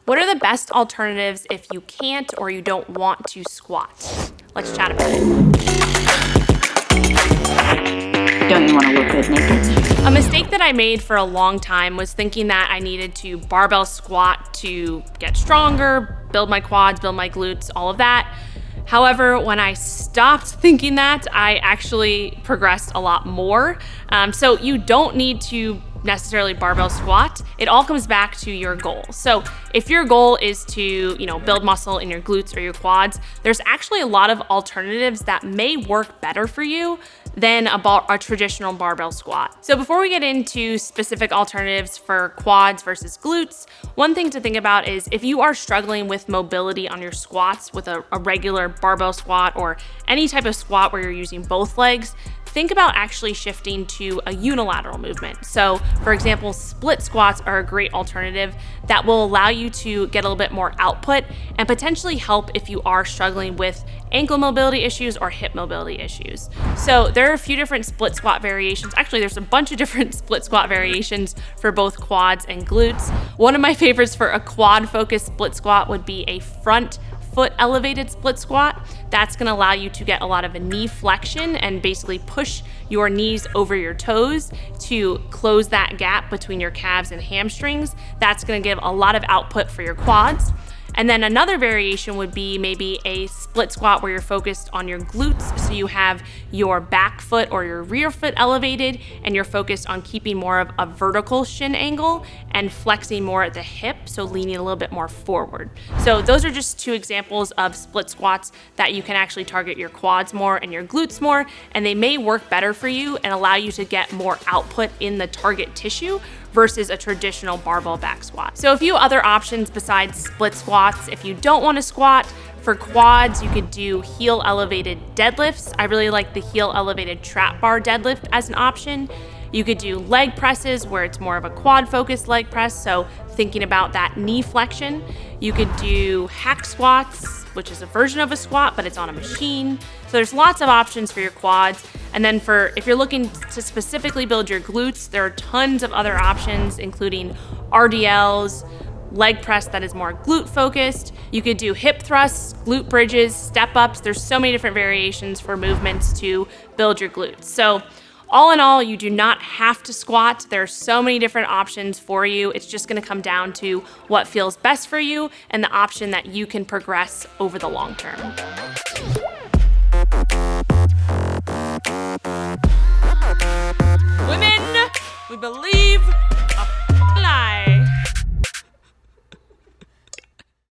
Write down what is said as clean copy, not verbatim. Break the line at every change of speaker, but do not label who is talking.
What are the best alternatives if you can't or you don't want to squat? Let's chat about it.
Don't you want to look good naked?
A mistake that I made for a long time was thinking that I needed to barbell squat to get stronger, build my quads, build my glutes, all of that. However, when I stopped thinking that, I actually progressed a lot more. So you don't need to necessarily barbell squat. It all comes back to your goal. So if your goal is to, build muscle in your glutes or your quads, there's actually a lot of alternatives that may work better for you than a traditional barbell squat. So before we get into specific alternatives for quads versus glutes, one thing to think about is if you are struggling with mobility on your squats with a regular barbell squat or any type of squat where you're using both legs, think about actually shifting to a unilateral movement. So for example, split squats are a great alternative that will allow you to get a little bit more output and potentially help if you are struggling with ankle mobility issues or hip mobility issues. So there are a few different split squat variations. Actually, there's a bunch of different split squat variations for both quads and glutes. One of my favorites for a quad focused split squat would be a front foot elevated split squat. That's gonna allow you to get a lot of a knee flexion and basically push your knees over your toes to close that gap between your calves and hamstrings. That's gonna give a lot of output for your quads. And then another variation would be maybe a split squat where you're focused on your glutes. So you have your back foot or your rear foot elevated and you're focused on keeping more of a vertical shin angle and flexing more at the hip, so leaning a little bit more forward. So those are just two examples of split squats that you can actually target your quads more and your glutes more, and they may work better for you and allow you to get more output in the target tissue versus a traditional barbell back squat. So a few other options besides split squats. If you don't want to squat, for quads, you could do heel elevated deadlifts. I really like the heel elevated trap bar deadlift as an option. You could do leg presses where it's more of a quad focused leg press, so thinking about that knee flexion. You could do hack squats, which is a version of a squat, but it's on a machine. So there's lots of options for your quads. And then if you're looking to specifically build your glutes, there are tons of other options, including RDLs, leg press that is more glute focused. You could do hip thrusts, glute bridges, step ups. There's so many different variations for movements to build your glutes. So all in all, you do not have to squat. There are so many different options for you. It's just gonna come down to what feels best for you and the option that you can progress over the long term. Women, we believe